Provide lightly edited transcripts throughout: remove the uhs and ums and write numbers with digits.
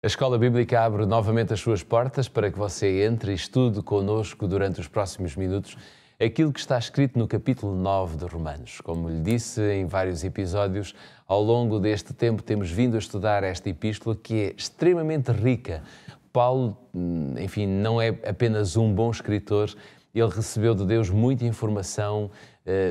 A Escola Bíblica abre novamente as suas portas para que você entre e estude connosco durante os próximos minutos aquilo que está escrito no capítulo 9 de Romanos. Como lhe disse em vários episódios, ao longo deste tempo temos vindo a estudar esta epístola que é extremamente rica. Paulo, enfim, não é apenas um bom escritor, ele recebeu de Deus muita informação,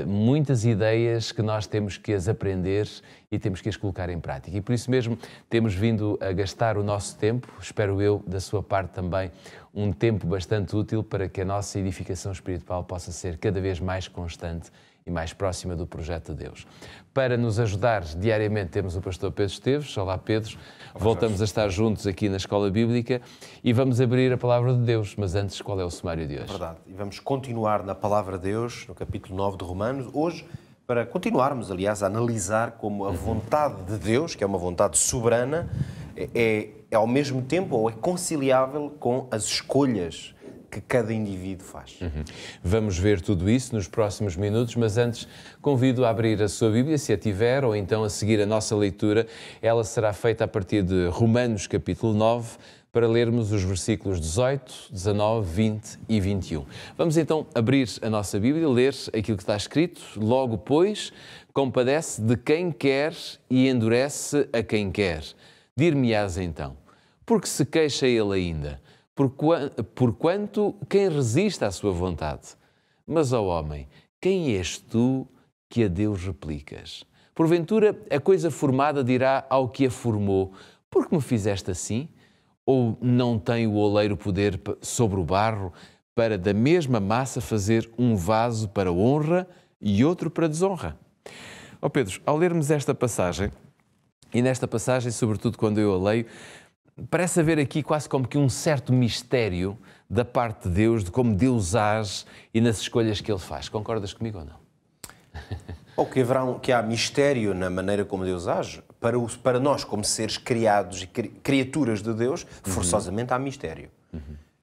muitas ideias que nós temos que as aprender e temos que as colocar em prática. E por isso mesmo temos vindo a gastar o nosso tempo, espero eu, da sua parte também, um tempo bastante útil para que a nossa edificação espiritual possa ser cada vez mais constante e mais próxima do projeto de Deus. Para nos ajudar diariamente temos o pastor Pedro Esteves. Olá Pedro, voltamos a estar juntos aqui na Escola Bíblica e vamos abrir a Palavra de Deus, mas antes qual é o sumário de hoje? Verdade, e vamos continuar na Palavra de Deus, no capítulo 9 de Romanos, hoje para continuarmos, aliás, a analisar como a vontade de Deus, que é uma vontade soberana, é ao mesmo tempo ou é conciliável com as escolhas que cada indivíduo faz. Vamos ver tudo isso nos próximos minutos, mas antes convido a abrir a sua Bíblia, se a tiver, ou então a seguir a nossa leitura. Ela será feita a partir de Romanos capítulo 9, para lermos os versículos 18, 19, 20 e 21. Vamos então abrir a nossa Bíblia, ler aquilo que está escrito. Logo, pois, compadece de quem quer e endurece a quem quer. Dir-me-ás então, porque se queixa ele ainda? Porquanto quem resiste à sua vontade? Mas, ó homem, quem és tu que a Deus replicas? Porventura, a coisa formada dirá ao que a formou, por que me fizeste assim? Ou não tem o oleiro poder sobre o barro para da mesma massa fazer um vaso para honra e outro para desonra? Ó Pedro, ao lermos esta passagem, e nesta passagem, sobretudo quando eu a leio, parece haver aqui quase como que um certo mistério da parte de Deus, de como Deus age e nas escolhas que Ele faz. Concordas comigo ou não? Ou que há mistério na maneira como Deus age, para nós como seres criados e criaturas de Deus, forçosamente há mistério.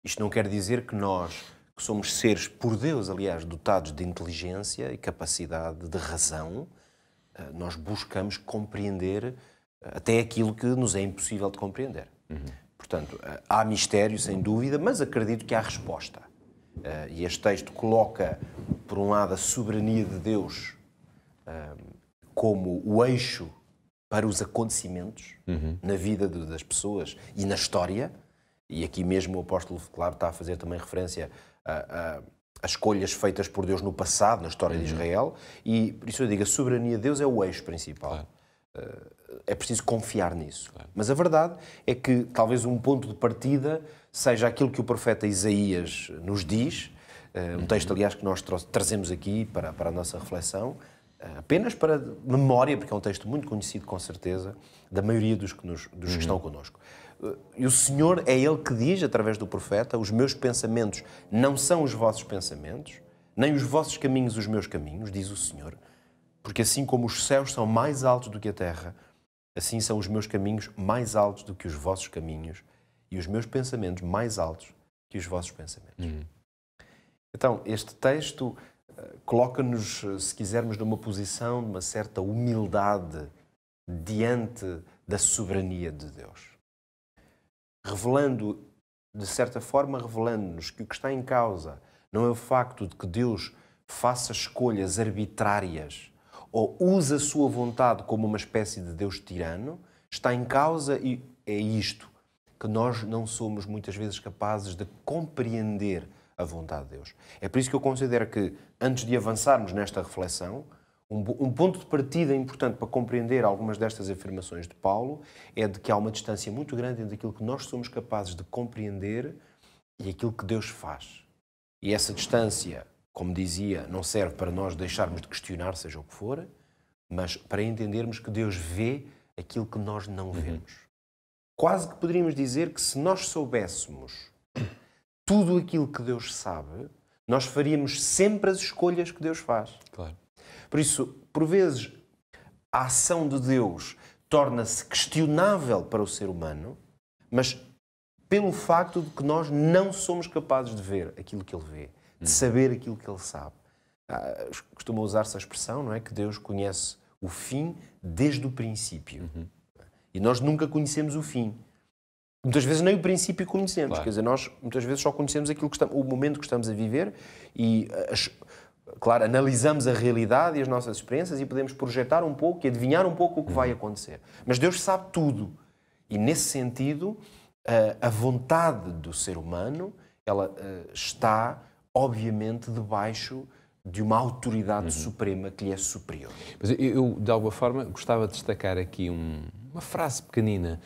Isto não quer dizer que nós, que somos seres por Deus, aliás, dotados de inteligência e capacidade de razão, nós buscamos compreender até aquilo que nos é impossível de compreender. Portanto, há mistério, sem dúvida, mas acredito que há resposta. E este texto coloca, por um lado, a soberania de Deus como o eixo para os acontecimentos na vida das pessoas e na história. E aqui mesmo o apóstolo, claro, está a fazer também referência a escolhas feitas por Deus no passado, na história de Israel. E por isso eu digo, a soberania de Deus é o eixo principal. Claro. É preciso confiar nisso. Claro. Mas a verdade é que talvez um ponto de partida seja aquilo que o profeta Isaías nos diz, um texto, aliás, que nós trazemos aqui para a nossa reflexão, apenas para memória, porque é um texto muito conhecido, com certeza, da maioria dos que estão connosco. E o Senhor é Ele que diz, através do profeta, os meus pensamentos não são os vossos pensamentos, nem os vossos caminhos os meus caminhos, diz o Senhor. Porque assim como os céus são mais altos do que a terra, assim são os meus caminhos mais altos do que os vossos caminhos e os meus pensamentos mais altos que os vossos pensamentos. Então, este texto coloca-nos, se quisermos, numa posição de uma certa humildade diante da soberania de Deus. Revelando, de certa forma, revelando-nos que o que está em causa não é o facto de que Deus faça escolhas arbitrárias ou usa a sua vontade como uma espécie de Deus tirano, está em causa e é isto, que nós não somos muitas vezes capazes de compreender a vontade de Deus. É por isso que eu considero que, antes de avançarmos nesta reflexão, um ponto de partida importante para compreender algumas destas afirmações de Paulo é de que há uma distância muito grande entre aquilo que nós somos capazes de compreender e aquilo que Deus faz. E essa distância, como dizia, não serve para nós deixarmos de questionar, seja o que for, mas para entendermos que Deus vê aquilo que nós não vemos. Quase que poderíamos dizer que se nós soubéssemos tudo aquilo que Deus sabe, nós faríamos sempre as escolhas que Deus faz. Claro. Por isso, por vezes, a ação de Deus torna-se questionável para o ser humano, mas pelo facto de que nós não somos capazes de ver aquilo que Ele vê, de saber aquilo que Ele sabe. Costuma usar-se a expressão, não é? Que Deus conhece o fim desde o princípio. E nós nunca conhecemos o fim. muitas vezes nem o princípio conhecemos. Claro. Quer dizer, nós muitas vezes só conhecemos aquilo que o momento que estamos a viver e, claro, analisamos a realidade e as nossas experiências e podemos projetar um pouco e adivinhar um pouco o que vai acontecer. Mas Deus sabe tudo. E, nesse sentido, a vontade do ser humano, ela está, obviamente, debaixo de uma autoridade suprema que lhe é superior. Mas eu, de alguma forma, gostava de destacar aqui uma frase pequenina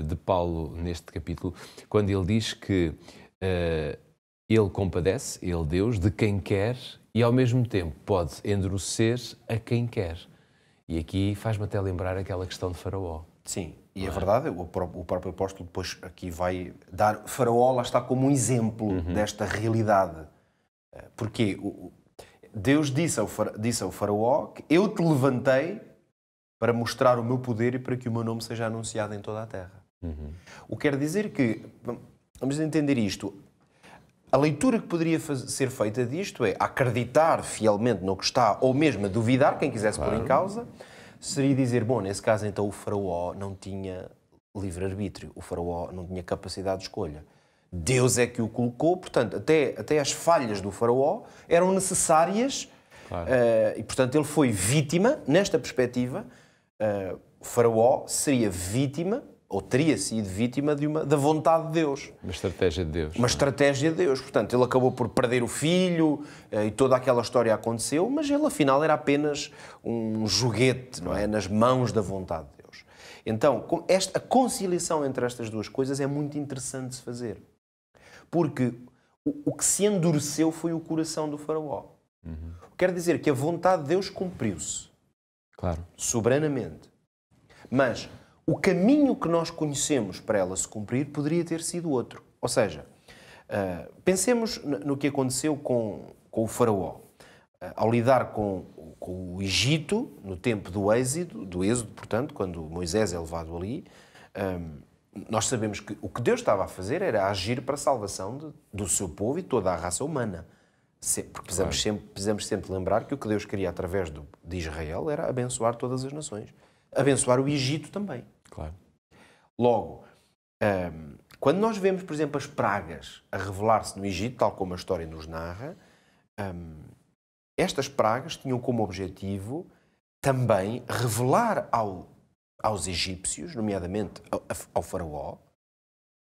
de Paulo neste capítulo, quando ele diz que ele compadece, ele Deus, de quem quer e ao mesmo tempo pode endurecer a quem quer. E aqui faz-me até lembrar aquela questão de Faraó. Sim, e é verdade, o próprio apóstolo depois aqui vai dar... Faraó lá está como um exemplo desta realidade. Porque Deus disse ao Faraó que eu te levantei para mostrar o meu poder e para que o meu nome seja anunciado em toda a terra. O que quer dizer que, vamos entender isto, a leitura que poderia ser feita disto é acreditar fielmente no que está, ou mesmo a duvidar, quem quisesse pôr em causa, seria dizer, bom, nesse caso então o Faraó não tinha livre-arbítrio, o Faraó não tinha capacidade de escolha. Deus é que o colocou, portanto, até as falhas do Faraó eram necessárias, e portanto ele foi vítima, nesta perspectiva, o Faraó seria vítima, ou teria sido vítima da vontade de Deus. Uma estratégia de Deus. Uma estratégia de Deus. Portanto, ele acabou por perder o filho e toda aquela história aconteceu, mas ele afinal era apenas um joguete, não é? Nas mãos da vontade de Deus. Então, a conciliação entre estas duas coisas é muito interessante de se fazer. Porque o que se endureceu foi o coração do Faraó. Quer dizer que a vontade de Deus cumpriu-se. Claro. Soberanamente. Mas o caminho que nós conhecemos para ela se cumprir poderia ter sido outro. Ou seja, pensemos no que aconteceu com o Faraó. Ao lidar com o Egito, no tempo do Êxodo, portanto, quando Moisés é levado ali, nós sabemos que o que Deus estava a fazer era agir para a salvação do seu povo e toda a raça humana. Porque precisamos sempre lembrar que o que Deus queria através de Israel era abençoar todas as nações. Abençoar o Egito também. Claro. Logo, quando nós vemos, por exemplo, as pragas a revelar-se no Egito, tal como a história nos narra, estas pragas tinham como objetivo também revelar aos egípcios, nomeadamente ao Faraó,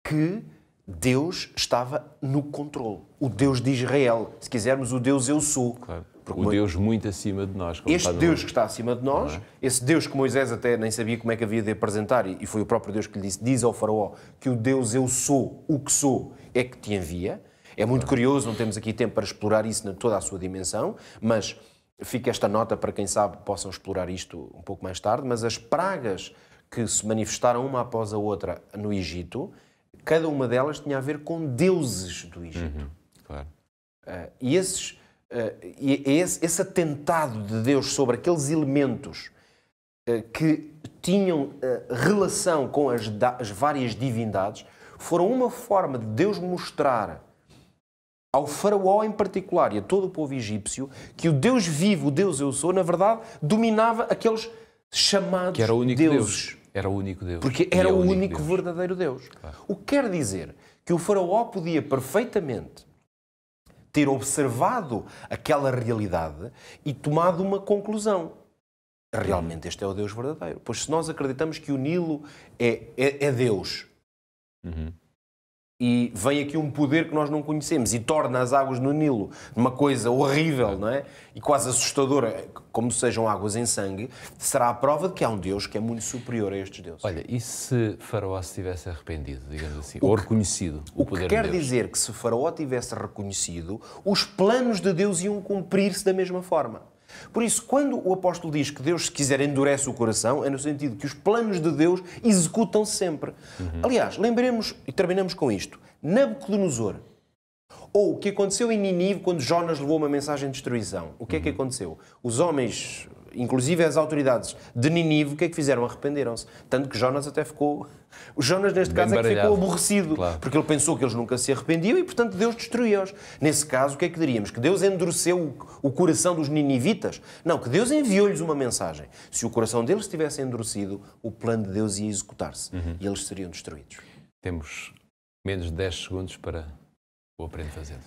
que Deus estava no controle. O Deus de Israel. Se quisermos, o Deus eu sou. Claro. O Deus muito acima de nós. Este Deus que está acima de nós, esse Deus que Moisés até nem sabia como é que havia de apresentar, e foi o próprio Deus que lhe disse, diz ao Faraó que o Deus eu sou, o que sou, é que te envia. É muito curioso, não temos aqui tempo para explorar isso em toda a sua dimensão, mas fica esta nota para quem sabe possam explorar isto um pouco mais tarde, mas as pragas que se manifestaram uma após a outra no Egito, cada uma delas tinha a ver com deuses do Egito. Claro. E esse atentado de Deus sobre aqueles elementos que tinham relação com as várias divindades foram uma forma de Deus mostrar ao Faraó em particular e a todo o povo egípcio que o Deus vivo, o Deus eu sou, na verdade, dominava aqueles chamados que era o único deuses. Deus. Era o único Deus. Porque era o único verdadeiro Deus. Claro. O que quer dizer que o Faraó podia perfeitamente ter observado aquela realidade e tomado uma conclusão. Realmente este é o Deus verdadeiro. Pois se nós acreditamos que o Nilo é Deus, e vem aqui um poder que nós não conhecemos e torna as águas no Nilo uma coisa horrível, não é? E quase assustadora, como sejam águas em sangue, será a prova de que há um Deus que é muito superior a estes deuses. Olha, e se Faraó se tivesse arrependido, digamos assim, ou reconhecido o poder de Deus? O que quer dizer que se Faraó tivesse reconhecido, os planos de Deus iam cumprir-se da mesma forma. Por isso, quando o apóstolo diz que Deus, se quiser, endurece o coração, é no sentido que os planos de Deus executam-se sempre. Aliás, lembremos, e terminamos com isto, Nabucodonosor, ou o que aconteceu em Nínive quando Jonas levou uma mensagem de destruição. O que é que aconteceu? Os homens, inclusive as autoridades de Nínive, o que é que fizeram? Arrependeram-se. Tanto que Jonas até ficou... O Jonas, neste caso, é que ficou aborrecido, claro, porque ele pensou que eles nunca se arrependiam e, portanto, Deus destruiu-os. Nesse caso, o que é que diríamos? Que Deus endureceu o coração dos ninivitas? Não, que Deus enviou-lhes uma mensagem. Se o coração deles tivesse endurecido, o plano de Deus ia executar-se e eles seriam destruídos. Temos menos de 10 segundos para o Aprende Fazendo.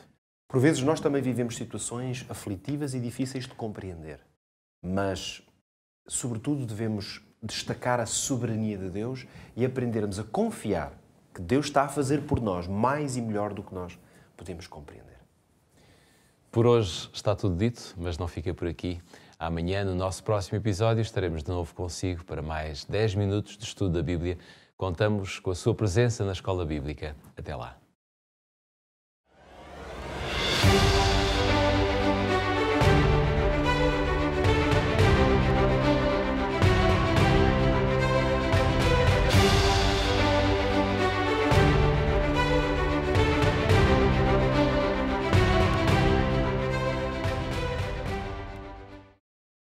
Por vezes nós também vivemos situações aflitivas e difíceis de compreender, mas, sobretudo, devemos destacar a soberania de Deus e aprendermos a confiar que Deus está a fazer por nós mais e melhor do que nós podemos compreender. Por hoje está tudo dito, mas não fica por aqui. Amanhã, no nosso próximo episódio, estaremos de novo consigo para mais 10 minutos de estudo da Bíblia. Contamos com a sua presença na Escola Bíblica. Até lá.